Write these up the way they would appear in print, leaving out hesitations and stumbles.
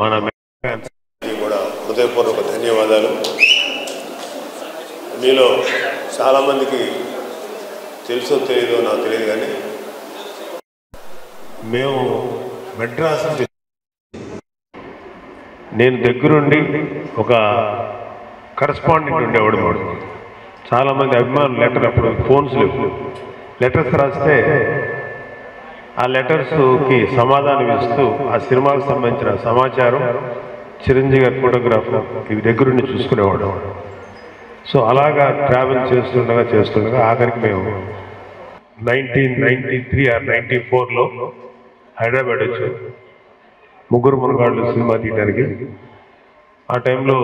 మన కూడా హృదయపూర్వక ధన్యవాదాలు. మీలో చాలామందికి తెలుసో తెలియదో నాకు తెలియదు, కానీ మేము మెడ్రాస్ నేను దగ్గరుండి ఒక కరస్పాండెంట్ ఉండేవాడు. వాడు చాలామంది అభిమానులు లెటర్, అప్పుడు ఫోన్స్ లేవు, లెటర్స్ రాస్తే ఆ లెటర్స్కి సమాధానం ఇస్తూ ఆ సినిమాకు సంబంధించిన సమాచారం చిరంజీవి గారి ఫోటోగ్రాఫర్ ఇవి దగ్గరుండి చూసుకునేవాడు. సో అలాగా ట్రావెల్ చేస్తుండగా ఆఖరికి మేము 1993 or 94లో హైదరాబాద్ వచ్చాం ముగ్గురు మునగాళ్ళు సినిమా తీయడానికి. ఆ టైంలో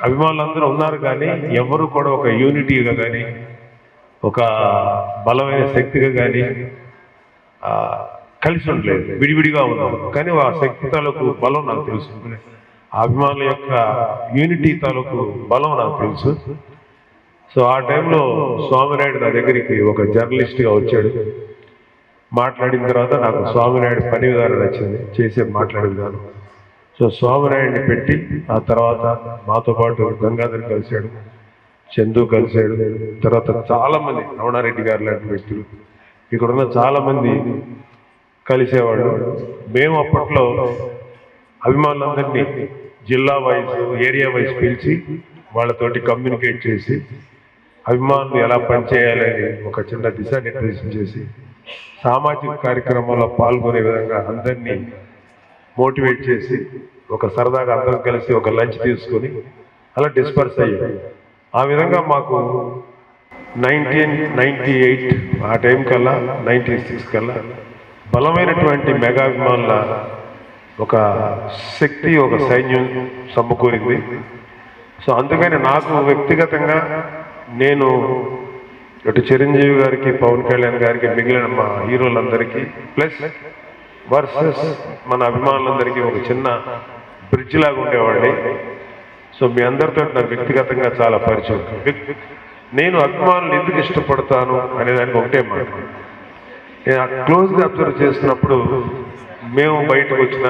అభిమానులందరూ ఉన్నారు, కానీ ఎవరు కూడా ఒక యూనిటీగా కానీ ఒక బలమైన శక్తిగా కానీ కలిసి ఉండలేదు, విడివిడిగా ఉన్నాం. కానీ ఆ శక్తి తాలూకు బలం నాకు తెలుసు, ఆ అభిమానుల యొక్క యూనిటీ తాలూకు బలం నాకు తెలుసు. సో ఆ టైంలో స్వామినాయుడు నా దగ్గరికి ఒక జర్నలిస్ట్గా వచ్చాడు. మాట్లాడిన తర్వాత నాకు స్వామినాయుడు పని విధానం నచ్చింది, చేసే మాట్లాడే విధానం. సో స్వామినాయుడిని పెట్టి ఆ తర్వాత మాతో పాటు గంగాధర్ కలిశాడు, చందు కలిశాడు, తర్వాత చాలామంది రమణారెడ్డి గారు లాంటి వ్యక్తులు ఇక్కడున్న చాలామంది కలిసేవాళ్ళు. మేము అప్పట్లో అభిమానులందరినీ జిల్లా వైజ్ ఏరియా వైజ్ పిలిచి వాళ్ళతోటి కమ్యూనికేట్ చేసి అభిమానులు ఎలా పనిచేయాలని ఒక చిన్న దిశానిర్దేశం చేసి సామాజిక కార్యక్రమాల్లో పాల్గొనే విధంగా అందరినీ మోటివేట్ చేసి ఒక సరదాగా అందరం కలిసి ఒక లంచ్ తీసుకొని అలా డిస్పర్స్ అయ్యాం. ఆ విధంగా మాకు 1998 ఆ టైం కల్లా 96 కల్లా బలమైనటువంటి మెగాభిమానుల ఒక శక్తి, ఒక సైన్యం సమకూరింది. సో అందుకని నాకు వ్యక్తిగతంగా నేను ఇటు చిరంజీవి గారికి, పవన్ కళ్యాణ్ గారికి, మిగిలిన మా హీరోలందరికీ ప్లస్ వర్సెస్ మన అభిమానులందరికీ ఒక చిన్న బ్రిడ్జ్ లాగా ఉండేవాడిని. సో మీ అందరితో నాకు వ్యక్తిగతంగా చాలా పరిచయం. నేను అభిమానులు ఎందుకు ఇష్టపడతాను అనేదానికి ఒకటే మాట, నేను క్లోజ్గా అబ్జర్వ్ చేస్తున్నప్పుడు మేము బయటకు వచ్చిన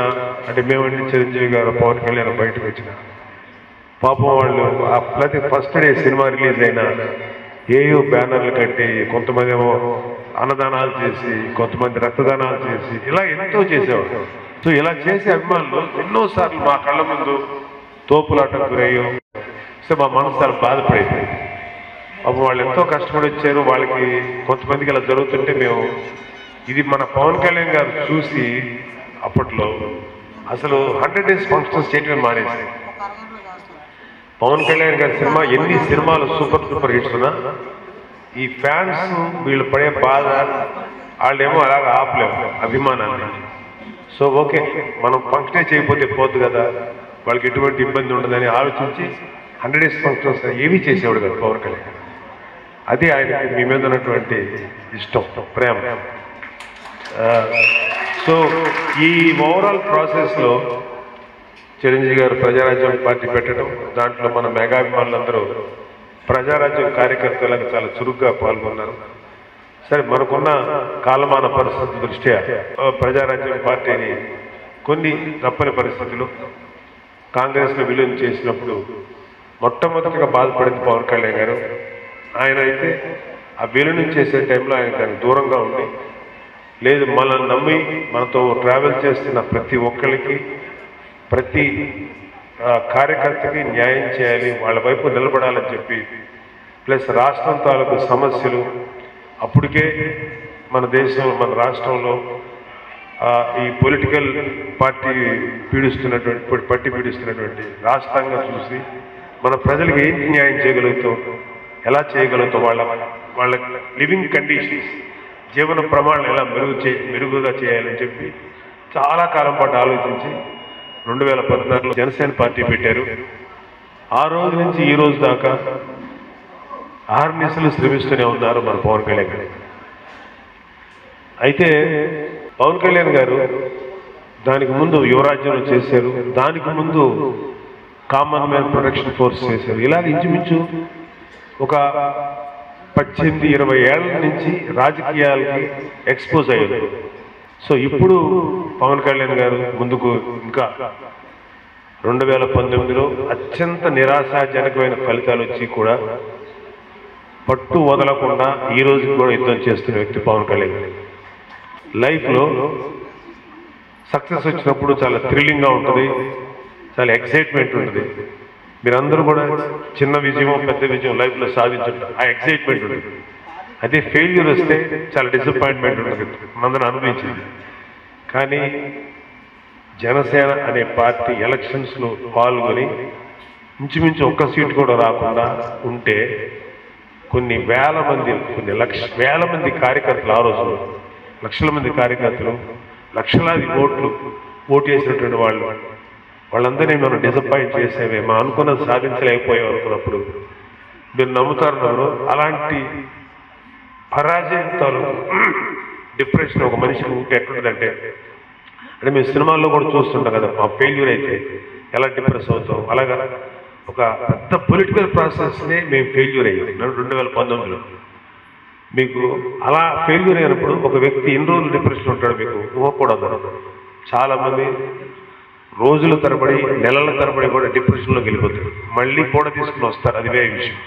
అంటే మేమంటే చిరంజీవి గారు, పవన్ కళ్యాణ్ బయటకు వచ్చిన పాపం వాళ్ళు ప్రతి ఫస్ట్ డే సినిమా రిలీజ్ అయినా ఏయో బ్యానర్లు కట్టి, కొంతమంది ఏమో అన్నదానాలు చేసి, కొంతమంది రక్తదానాలు చేసి ఇలా ఎంతో చేసేవాడు. సో ఇలా చేసే అభిమానులు ఎన్నోసార్లు మా కళ్ళ ముందు తోపులాటకు గురయ్యో. సో మా మనసు చాలా బాధపడైపోయింది. అప్పుడు వాళ్ళు ఎంతో కష్టపడి వచ్చారు, వాళ్ళకి కొంతమందికి ఇలా జరుగుతుంటే మేము ఇది మన పవన్ కళ్యాణ్ గారు చూసి అప్పట్లో అసలు 100 days ఫంక్షన్స్ చేయటమే మానేసి, పవన్ కళ్యాణ్ గారి సినిమా ఎన్ని సినిమాలు సూపర్ హిట్స్ ఉన్నా ఈ ఫ్యాన్స్ వీళ్ళు పడే బాధ వాళ్ళేమో అలాగా ఆపలేము అభిమానాన్ని. సో ఓకే మనం ఫంక్షనే చేయకపోతే పోద్దు కదా, వాళ్ళకి ఎటువంటి ఇబ్బంది ఉండదని ఆలోచించి 100 days ఫంక్షన్స్ ఏమీ చేసేవాడు కదా పవన్ కళ్యాణ్. అది ఆయనకి మీ మీద ఉన్నటువంటి ఇష్టం, ప్రేమ. సో ఈ ఓవరాల్ ప్రాసెస్లో చిరంజీవి గారు ప్రజారాజ్యం పార్టీ పెట్టడం, దాంట్లో మన మెగాభిమానులందరూ ప్రజారాజ్యం కార్యకర్తలకు చాలా చురుగ్గా పాల్గొన్నారు. సరే మనకున్న కాలమాన పరిస్థితుల దృష్ట్యా ప్రజారాజ్యం పార్టీని కొన్ని తప్పని పరిస్థితులు కాంగ్రెస్లో విలీనం చేసినప్పుడు మొట్టమొదటిగా బాధపడింది పవన్ కళ్యాణ్ గారు. ఆయన అయితే ఆ విలీనం చేసే టైంలో ఆయన దానికి దూరంగా ఉండి, లేదు మనల్ని నమ్మి మనతో ట్రావెల్ చేస్తున్న ప్రతి ఒక్కరికి, ప్రతి కార్యకర్తకి న్యాయం చేయాలి, వాళ్ళ వైపు నిలబడాలని చెప్పి, ప్లస్ రాష్ట్రం తాలూకు సమస్యలు అప్పటికే మన దేశంలో, మన రాష్ట్రంలో ఈ పొలిటికల్ పార్టీ పీడిస్తున్నటువంటి రాష్ట్రంగా చూసి మన ప్రజలకు ఏం న్యాయం చేయగలుగుతాం, ఎలా చేయగలుగుతాం, వాళ్ళ లివింగ్ కండిషన్స్, జీవన ప్రమాణాలు ఎలా మెరుగుగా చేయాలని చెప్పి చాలా కాలం పాటు ఆలోచించి 2014లో జనసేన పార్టీ పెట్టారు. ఆ రోజు నుంచి ఈ రోజు దాకా ఆర్నిసలు శ్రమిస్తూనే ఉన్నారు మన పవన్ కళ్యాణ్ గారు. అయితే పవన్ కళ్యాణ్ గారు దానికి ముందు యువరాజ్యంలో చేశారు, దానికి ముందు కామన్ మ్యాన్ ప్రొటెక్షన్ ఫోర్స్ చేశారు. ఇలాగ ఇంచుమించు ఒక 18-20 ఏళ్ల నుంచి రాజకీయాలకి ఎక్స్పోజ్ అయ్యారు. సో ఇప్పుడు పవన్ కళ్యాణ్ గారు ముందుకు ఇంకా 2019లో అత్యంత నిరాశాజనకమైన ఫలితాలు వచ్చి కూడా పట్టు వదలకుండా ఈ రోజు కూడా యుద్ధం చేస్తున్న వ్యక్తి పవన్ కళ్యాణ్. లైఫ్లో సక్సెస్ వచ్చినప్పుడు చాలా థ్రిల్లింగ్గా ఉంటుంది, చాలా ఎక్సైట్మెంట్ ఉంటుంది. మీరందరూ కూడా చిన్న విజయం పెద్ద విజయం లైఫ్లో సాధించుంటారు, ఆ ఎక్సైట్మెంట్ ఉంటుంది. అదే ఫెయిల్యూర్ వస్తే చాలా డిసప్పాయింట్మెంట్ ఉంటుంది, మనందరం అనుభవించింది. కానీ జనసేన అనే పార్టీ ఎలక్షన్స్లో పాల్గొని ఇంచుమించు ఒక్క సీటు కూడా రాకుండా ఉంటే కొన్ని వేల మంది వేల మంది కార్యకర్తలు, ఆ రోజు లక్షల మంది కార్యకర్తలు, లక్షలాది ఓటు వేసినటువంటి వాళ్ళందరినీ మనం డిసప్పాయింట్ చేసేవే, మనం అనుకున్నది సాధించలేకపోయాం అనుకున్నప్పుడు మీరు నమ్ముతారు. అలాంటి పరాజయంతో డిప్రెషన్ ఒక మనిషికి ఉంటే ఎట్లుంటుందంటే, అంటే మేము సినిమాల్లో కూడా చూస్తుంటాం కదా, మా ఫెయిల్యూర్ అయితే ఎలా డిప్రెస్ అవుతాం, అలాగా ఒక పెద్ద పొలిటికల్ ప్రాసెస్నే మేము ఫెయిల్యూర్ అయ్యాం 2019లో. మీకు అలా ఫెయిల్యూర్ అయినప్పుడు ఒక వ్యక్తి ఎన్ని రోజులు డిప్రెషన్ ఉంటాడు మీకు ఊహకూడదు. చాలామంది రోజుల తరబడి నెలల తరబడి కూడా డిప్రెషన్లోకి వెళ్ళిపోతారు, మళ్ళీ కూడా తీసుకుని వస్తారు, అది వేరే విషయం.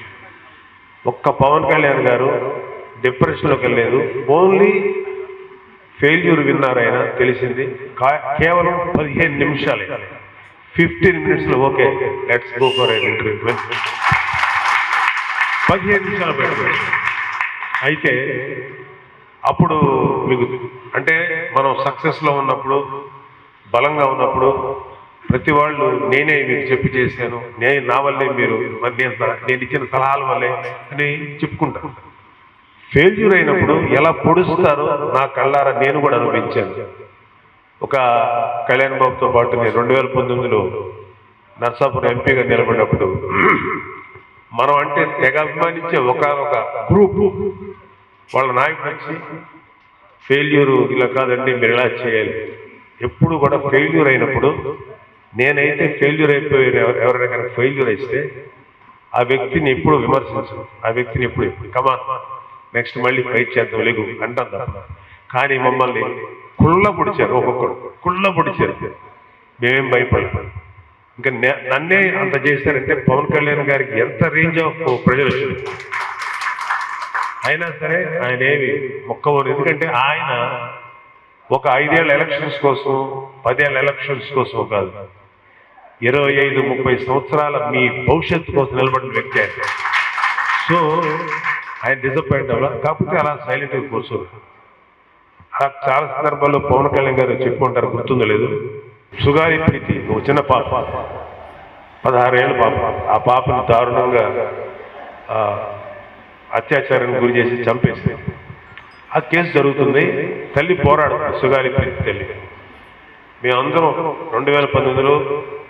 ఒక్క పవన్ కళ్యాణ్ గారు డిప్రెషన్లోకి వెళ్ళలేదు, ఓన్లీ ఫెయిల్యూర్ విన్నారైనా తెలిసింది కేవలం 15 నిమిషాలే, 15 minutesలో okay let's go for an interview, 15 నిమిషాలు పెట్టుకోండి. అయితే అప్పుడు మీకు అంటే మనం సక్సెస్లో ఉన్నప్పుడు, బలంగా ఉన్నప్పుడు ప్రతి వాళ్ళు నేనే మీకు చెప్పి చేశాను, నా వల్లే మీరు నేను ఇచ్చిన సలహాల వల్లే అని చెప్పుకుంటాను. ఫెయిల్యూర్ అయినప్పుడు ఎలా పొడుస్తారో నా కళ్ళారా నేను కూడా అనుభవించాను. ఒక కళ్యాణ్ బాబుతో పాటు నేను 2019లో నర్సాపురం ఎంపీగా నిలబడినప్పుడు మనం అంటే తెగ అభిమానించే ఒక గ్రూప్ వాళ్ళ నాయకుడు వచ్చి ఫెయిల్యూరు ఇలా కాదండి మీరు ఎలా చేయాలి. ఎప్పుడు కూడా ఫెయిల్యూర్ అయినప్పుడు నేనైతే ఫెయిల్యూర్ అయిపోయిన ఎవరైనా కానీ ఫెయిల్యూర్ అయితే ఆ వ్యక్తిని ఎప్పుడు విమర్శించను, ఆ వ్యక్తిని ఎప్పుడు కమా నెక్స్ట్ మళ్ళీ ఫైట్ చేద్దాం లేకు అంటాం తప్ప. కానీ మమ్మల్ని కుళ్ళ పొడిచారు, ఒక్కొక్కరు కుళ్ళ పొడిచారు, మేమేం భయపడలేదు. ఇంకా నన్నే అంత చేశారంటే పవన్ కళ్యాణ్ గారికి ఎంత రేంజ్ ఆఫ్ ప్రజలు వచ్చింది. అయినా సరే ఆయన ఏమి మొక్కవరు, ఎందుకంటే ఆయన ఒక 5 ఏళ్ల ఎలక్షన్స్ కోసం 10 ఏళ్ల ఎలక్షన్స్ కోసం కాదు, 25-30 సంవత్సరాల మీ భవిష్యత్తు కోసం నిలబడిన వ్యక్తి ఆయన. సో ఆయన డిసప్పాయింట్ అవ్వాలి, కాకపోతే అలా సైలెంట్గా కూర్చోరు. చాలా సందర్భాల్లో పవన్ కళ్యాణ్ గారు చెప్పుకుంటారు, గుర్తుందో లేదు, సుగారి ప్రీతి ఒక చిన్న పాప, 16 ఏళ్ళ పాప, ఆ పాపను దారుణంగా అత్యాచారానికి గురి చేసి చంపేసింది. ఆ కేసు జరుగుతుంది, తల్లి పోరాడుతుంది, సుగారి ప్రీతి తల్లి. మేమందరం 2019లో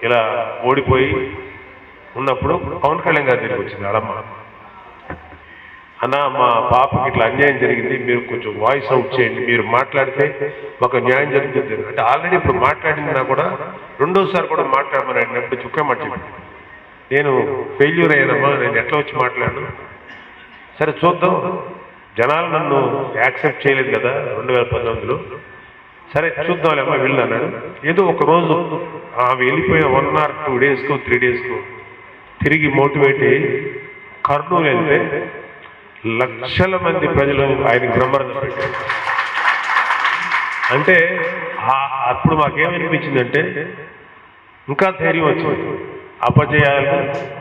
ఇలా ఓడిపోయి ఉన్నప్పుడు పవన్ కళ్యాణ్ గారి దగ్గరికి వచ్చింది అడమ్మ, అన్న మా పాపకి ఇట్లా అన్యాయం జరిగింది, మీరు కొంచెం వాయిస్ అవుట్ చేయండి, మీరు మాట్లాడితే మాకు న్యాయం జరుగుతుంది అంటే. ఆల్రెడీ ఇప్పుడు మాట్లాడినా కూడా రెండోసారి కూడా మాట్లాడమని అడిగినప్పుడు చుక్క మాట చెప్పి, నేను ఫెయిల్యూర్ అయ్యానమ్మా, నేను ఎట్లా వచ్చి మాట్లాడను, సరే చూద్దాం, జనాలు నన్ను యాక్సెప్ట్ చేయలేదు కదా 2019లో, సరే చూద్దాంలేమ్మా వెళ్ళు అన్నాడు. ఏదో ఒక రోజు ఆమె వెళ్ళిపోయిన 1 or 2 daysకో 3 daysకో తిరిగి మోటివేట్ అయ్యి కర్నూలు వెళ్తే లక్షల మంది ప్రజలు ఆయనకి బ్రహ్మరథం పెట్టారు. అంటే అప్పుడు మాకేమనిపించిందంటే ఇంకా ధైర్యం వచ్చింది, అపజయాలు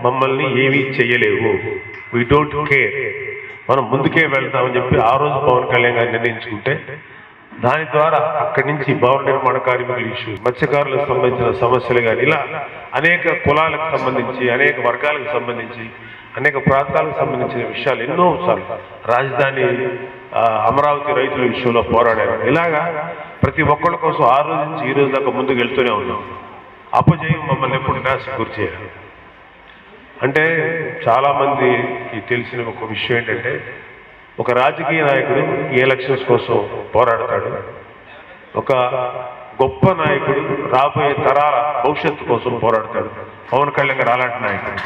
మమ్మల్ని ఏమీ చెయ్యలేవు, వీ డోంట్ కేర్, మనం ముందుకే వెళ్తామని చెప్పి ఆ రోజు పవన్ కళ్యాణ్ గారు నిర్ణయించుకుంటే దాని ద్వారా అక్కడి నుంచి భవన నిర్మాణ కార్మికుల ఇష్యూ, మత్స్యకారులకు సంబంధించిన సమస్యలు కానీ ఇలా అనేక కులాలకు సంబంధించి, అనేక వర్గాలకు సంబంధించి, అనేక ప్రాంతాలకు సంబంధించిన విషయాలు ఎన్నోసార్లు రాజధాని అమరావతి రైతుల విషయంలో పోరాడారు. ఇలాగా ప్రతి ఒక్కళ్ళ కోసం ఆ రోజు నుంచి ఈ రోజు దాకా ముందుకు వెళ్తూనే ఉన్నాం. అపజయం మమ్మల్ని ఎప్పుడు నిరాశకు గురి చేయాలి. అంటే చాలామందికి తెలిసిన ఒక విషయం ఏంటంటే, ఒక రాజకీయ నాయకుడు ఈ ఎలక్షన్స్ కోసం పోరాడతాడు, ఒక గొప్ప నాయకుడు రాబోయే తరాల భవిష్యత్తు కోసం పోరాడతాడు. పవన్ కళ్యాణ్ గారు అలాంటి నాయకుడు.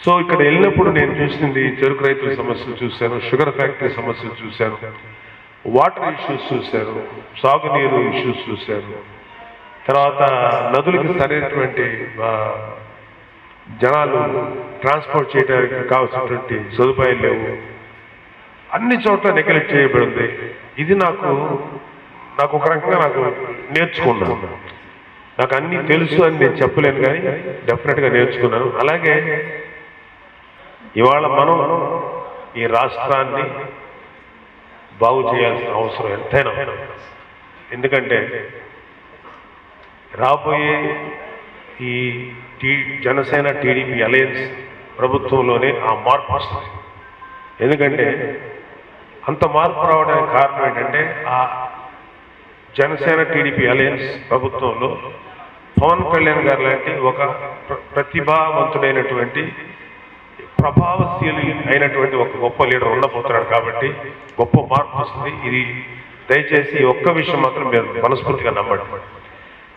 సో ఇక్కడ వెళ్ళినప్పుడు నేను చూసింది చెరుకు రైతుల సమస్యలు చూశాను, షుగర్ ఫ్యాక్టరీ సమస్యలు చూశాను, వాటర్ ఇష్యూస్ చూశారు, సాగునీరు ఇష్యూస్ చూశారు, తర్వాత నదులకి సరైనటువంటి జనాలు ట్రాన్స్పోర్ట్ చేయడానికి కావాల్సినటువంటి సదుపాయాలు లేవు, అన్ని చోట్ల నెగ్లెక్ట్ చేయబడింది. ఇది నాకు ఒక రకంగా నేర్చుకున్నాను. నాకు అన్నీ తెలుసు అని నేను చెప్పలేను, కానీ డెఫినెట్గా నేర్చుకున్నాను. అలాగే ఇవాళ మనం ఈ రాష్ట్రాన్ని బాగు చేయాల్సిన అవసరం ఎంతైనా. ఎందుకంటే రాబోయే ఈ జనసేన టీడీపీ అలయన్స్ ప్రభుత్వంలోనే ఆ మార్పు వస్తుంది. ఎందుకంటే అంత మార్పు రావడానికి కారణం ఏంటంటే ఆ జనసేన టీడీపీ అలయన్స్ ప్రభుత్వంలో పవన్ కళ్యాణ్ గారు లాంటి ఒక ప్రతిభావంతుడైనటువంటి ప్రభావశీలి అయినటువంటి ఒక గొప్ప లీడర్ ఉండబోతున్నాడు. కాబట్టి గొప్ప మార్పు వస్తుంది. ఇది దయచేసి ఒక్క విషయం మాత్రం మీరు మనస్ఫూర్తిగా నమ్మండి.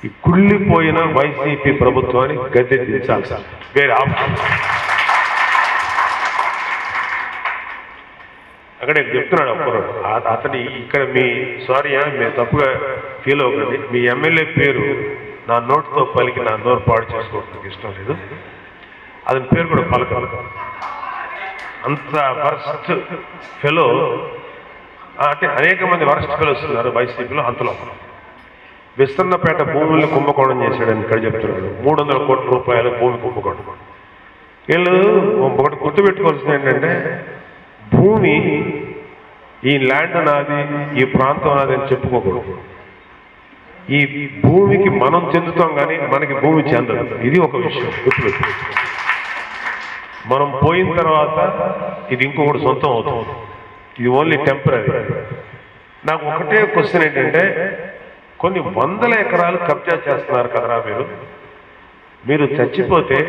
ఈ కుళ్ళిపోయిన వైసీపీ ప్రభుత్వాన్ని గద్దె దించాలి సార్, వేరే ఆప్షన్. అక్కడే చెప్తున్నాడు ఒక్కరోజు అతని ఇక్కడ మీరు తప్పుగా ఫీల్ అవ్వకండి, మీ ఎమ్మెల్యే పేరు నా నోటితో పలికి నా నోరు పాడు చేసుకోవడానికి ఇష్టం లేదు, అతని పేరు కూడా పలకాలి. అంత వరస్ట్ ఫెలో అంటే అనేక మంది వరస్ట్ ఫెలోస్ ఉన్నారు వైసీపీలో. అంతలో విస్తన్నపేట భూములను కుంభకోణం చేశాడని ఇక్కడ చెప్తున్నాడు. 300 కోట్ల రూపాయల భూమి కుంభకోణం. వీళ్ళు ఒకటి గుర్తుపెట్టుకోవాల్సింది ఏంటంటే, భూమి ఈ ల్యాండ్ నాది, ఈ ప్రాంతం నాది అని చెప్పుకోకూడదు. ఈ భూమికి మనం చెందుతాం కానీ మనకి భూమి చెందదు. ఇది ఒక విషయం గుర్తుపెట్టు. మనం పోయిన తర్వాత ఇది ఇంకొకటి సొంతం అవుతుంది. ఇది ఓన్లీ టెంపరీ. నాకు ఒకటే క్వశ్చన్ ఏంటంటే, కొన్ని వందల ఎకరాలు కబ్జా చేస్తున్నారు కదరా మీరు చచ్చిపోతే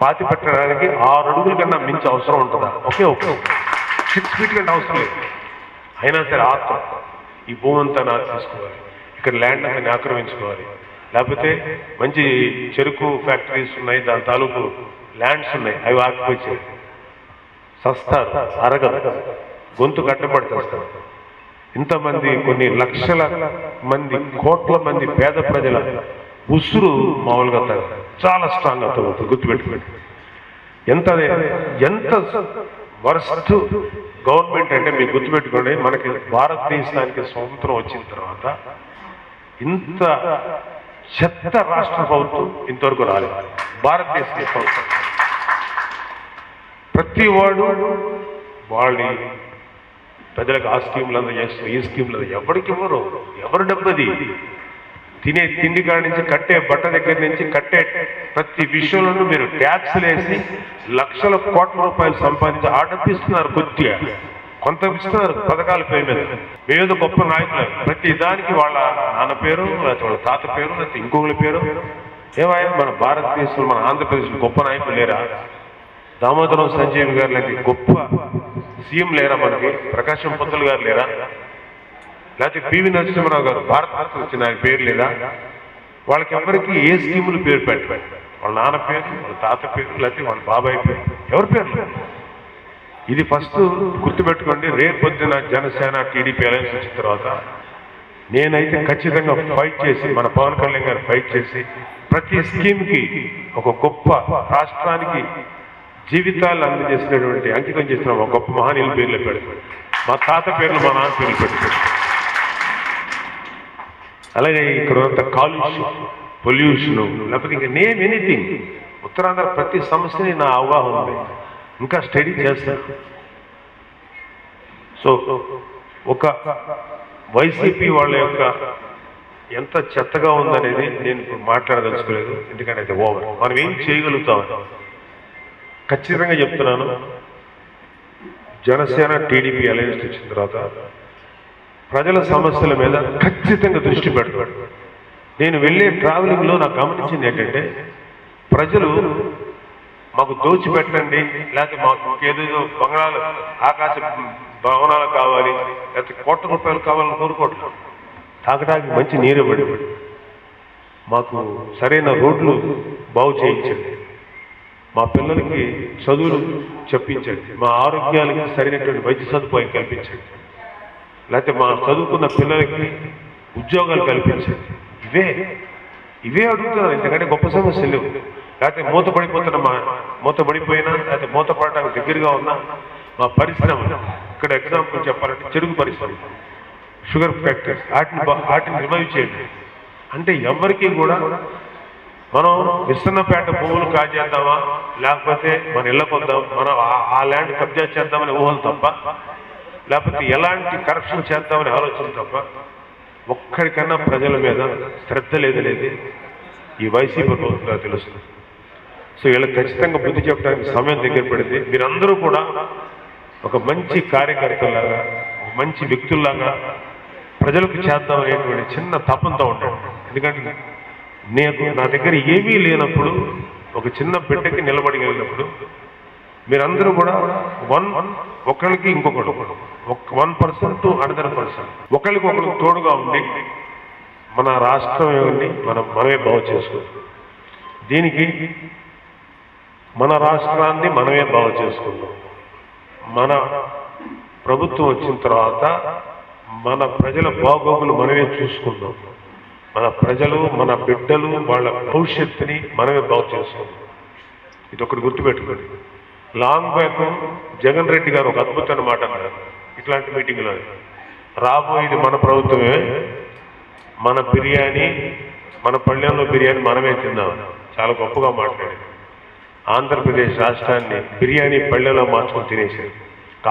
పాతి పెట్టడానికి 6 అడుగుల కన్నా మించి అవసరం ఉంటుందా? ఓకే 6 ఫీట్ కంటే అవసరం లేదు. అయినా సరే ఆత్మ ఈ భూమి అంతా నాకు తీసుకోవాలి, ఇక్కడ ల్యాండ్ అంతా ఆక్రమించుకోవాలి, లేకపోతే మంచి చెరుకు ఫ్యాక్టరీస్ ఉన్నాయి, దాని తాలూకు ల్యాండ్స్ ఉన్నాయి, అవి ఆక్యుపై చేయాలి. సస్తారు, అరగదు, గొంతు కట్టబడి చేస్తారు. ఇంతమంది కొన్ని లక్షల మంది, కోట్ల మంది పేద ప్రజల ఉసురు మామూలుగా చాలా స్ట్రాంగ్ అవుతుంది. గుర్తుపెట్టుకోండి. ఎంత వరస్ట్ గవర్నమెంట్ అంటే మీకు గుర్తుపెట్టుకోండి, మనకి భారతదేశానికి స్వతంత్రం వచ్చిన తర్వాత ఇంత చెత్త రాష్ట్ర ప్రభుత్వం ఇంతవరకు రాలేదు. భారతదేశ ప్రభుత్వం ప్రతి వాడు వాళ్ళ ప్రజలకు ఆ స్కీమ్లు అంతా చేస్తారు, ఈ స్కీమ్లు ఎవరికి ఇవ్వరు. ఎవరు డబ్బది? తినే తిండి కాడి నుంచి, కట్టే బట్ట దగ్గర నుంచి, కట్టే ప్రతి విషయంలోనూ మీరు ట్యాక్స్లు వేసి లక్షల కోట్ల రూపాయలు సంపాదించి ఆ డబ్బు ఇస్తున్నారు. కొద్దిగా కొంత ఇస్తున్నారు పథకాల పేరు మీద. మేమేదో గొప్ప నాయకులు, ప్రతి దానికి వాళ్ళ నాన్న పేరు, లేకపోతే వాళ్ళ తాత పేరు, లేకపోతే ఇంకొకరి పేరు. ఏమైనా మన భారతదేశంలో, మన ఆంధ్రప్రదేశ్లో గొప్ప నాయకులు లేరా? దామోదరం సంజీవ్ గారు లాంటి గొప్ప సీఎం లేరా? మనకి ప్రకాశం పంతులు గారు లేరా? లేకపోతే పివి నరసింహరావు గారు భారతరత్న వచ్చిన ఆయన పేరు లేదా? వాళ్ళకి ఎవరికి ఏ స్కీములు పేరు పెట్టారు? వాళ్ళ నాన్న పేరు, వాళ్ళ తాత పేరు, లేకపోతే వాళ్ళ బాబాయ్ పేరు, ఎవరి పేరు? ఇది ఫస్ట్ గుర్తుపెట్టుకోండి. రేపొద్దున జనసేన టీడీపీ అలయన్స్ వచ్చిన తర్వాత నేనైతే ఖచ్చితంగా ఫైట్ చేసి, మన పవన్ కళ్యాణ్ గారు ఫైట్ చేసి, ప్రతి స్కీమ్కి ఒక గొప్ప రాష్ట్రానికి జీవితాలు అందజేసినటువంటి, అంకితం చేసిన ఒక గొప్ప మహనీయుల పేర్లు పెడతాడు. మా తాత పేర్లు, మా నాన్న పేర్లు పెడతాడు. అలాగే ఇక్కడ అంత కాలుష్యం, పొల్యూషన్, లేకపోతే ఇంకా నేమ్ ఎనీథింగ్, ఉత్తరాంధ్ర ప్రతి సమస్యని నా అవగాహన ఉంది, ఇంకా స్టడీ చేస్తాను. సో ఒక వైసీపీ వాళ్ళ యొక్క ఎంత చెత్తగా ఉందనేది నేను ఇప్పుడు మాట్లాడదలుచుకోలేదు, ఎందుకంటే అది ఓవర్. మనం ఏం చేయగలుగుతామని ఖచ్చితంగా చెప్తున్నాను. జనసేన టీడీపీ అలయన్స్ వచ్చిన తర్వాత ప్రజల సమస్యల మీద ఖచ్చితంగా దృష్టి పెడతాడు. నేను వెళ్ళే ట్రావెలింగ్లో నాకు గమనించింది ఏంటంటే, ప్రజలు మాకు దోచిపెట్టండి, లేకపోతే మాకు ఏదేదో బంగాళాలు, ఆకాశ భవనాలు కావాలి, లేకపోతే కోట్ల రూపాయలు కావాలని కోరుకోవట్లేదు. తాగడానికి మంచి నీరు ఇవ్వండి, మాకు సరైన రోడ్లు బాగు చేయించండి, మా పిల్లలకి చదువులు చెప్పించండి, మా ఆరోగ్యాలకి సరైనటువంటి వైద్య సదుపాయం కల్పించండి. లేకపోతే మా చదువుకున్న పిల్లలకి ఉద్యోగాలు కల్పించండి. ఇవే అడుగుతున్నారు. ఎందుకంటే గొప్ప సమస్యలు లేవు. లేకపోతే మూతపడిపోయినా లేకపోతే మూతపడటానికి దగ్గరగా ఉన్న మా పరిశ్రమ, ఇక్కడ ఎగ్జాంపుల్ చెప్పాలంటే చెరుకు పరిశ్రమ, షుగర్ ఫ్యాక్టరీస్, వాటిని రివైవ్ చేయండి. అంటే ఎవరికి కూడా మనం విస్తన్నపేట భూములు కాజేద్దామా, లేకపోతే మన ఇళ్ళకు వద్దాం, మనం ఆ ల్యాండ్ కబ్జా చేద్దామని ఊహలు తప్ప, లేకపోతే ఎలాంటి కరప్షన్ చేద్దామని ఆలోచన తప్ప ఒక్కడికన్నా ప్రజల మీద శ్రద్ధ లేదు ఈ వైసీపీ ప్రభుత్వంగా తెలుస్తుంది. సో వీళ్ళకి ఖచ్చితంగా బుద్ధి చెప్పడానికి సమయం దగ్గర పడింది. మీరందరూ కూడా ఒక మంచి కార్యకర్తలాగా, ఒక మంచి వ్యక్తుల్లాగా ప్రజలకు చేద్దామనేటువంటి చిన్న తపంతో ఉంటాడు. ఎందుకంటే నా దగ్గర ఏమీ లేనప్పుడు, ఒక చిన్న బిడ్డకి నిలబడగలిగినప్పుడు మీరందరూ కూడా ఒకరికి ఇంకొకరు 1% to another person ఒకరికి తోడుగా ఉండి మన రాష్ట్రాన్ని మనమే బాగు చేసుకుంటాం. దీనికి మన రాష్ట్రాన్ని మనమే బాగు చేసుకుందాం. మన ప్రభుత్వం వచ్చిన తర్వాత మన ప్రజల బాగోగులు మనమే చూసుకుందాం. మన ప్రజలు, మన బిడ్డలు, వాళ్ళ భవిష్యత్తుని మనమే బాగు చేసుకుందాం. ఇది ఒకటి గుర్తుపెట్టుకోండి. లాంగ్ బ్యాక్ జగన్ రెడ్డి గారు ఒక అద్భుతమైన మాట అన్నారు ఇట్లాంటి మీటింగ్లో, రాబోయేది మన ప్రభుత్వమే, మన బిర్యానీ, మన పళ్ళెంలో బిర్యానీ మనమే తిందాం. చాలా గొప్పగా మాట్లాడారు. ఆంధ్రప్రదేశ్ రాష్ట్రాన్ని బిర్యానీ పళ్ళెంలో మార్చుకొని తినేసారు.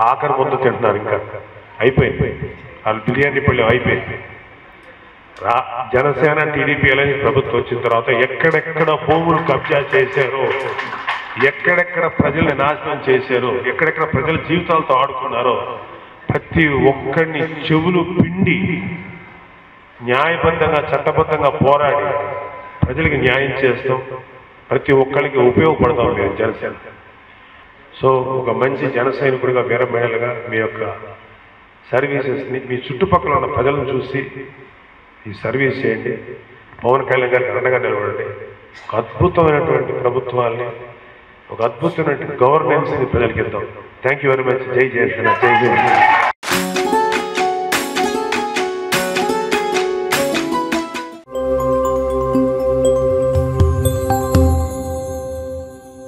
ఆఖరి ముందు తింటున్నారు. ఇంకా అయిపోయింది వాళ్ళు బిర్యానీ పళ్ళెం అయిపోయింది. జనసేన టీడీపీ అలాంటి ప్రభుత్వం వచ్చిన తర్వాత ఎక్కడెక్కడ భూములు కబ్జా చేశారో, ఎక్కడెక్కడ ప్రజల్ని నాశనం చేశారో, ఎక్కడెక్కడ ప్రజల జీవితాలతో ఆడుకున్నారో ప్రతి ఒక్కడిని చెవులు పిండి న్యాయబద్ధంగా, చట్టబద్ధంగా పోరాడి ప్రజలకి న్యాయం చేస్తాం. ప్రతి ఒక్కరికి ఉపయోగపడతాం మేము జనసేన. సో ఒక మంచి జన సైనికుడిగా, వీర మహిళగా మీ యొక్క సర్వీసెస్ని మీ చుట్టుపక్కల ఉన్న ప్రజలను చూసి ఈ సర్వీస్ చేయండి. పవన్ కళ్యాణ్ గారికి అండగా నిలబడండి. ఒక అద్భుతమైనటువంటి ప్రభుత్వాన్ని, ఒక అద్భుతమైనటువంటి గవర్నెన్స్ని ప్రజలకి ఇద్దాం. Thank you very much. జై జనసేన, జై జనసేన.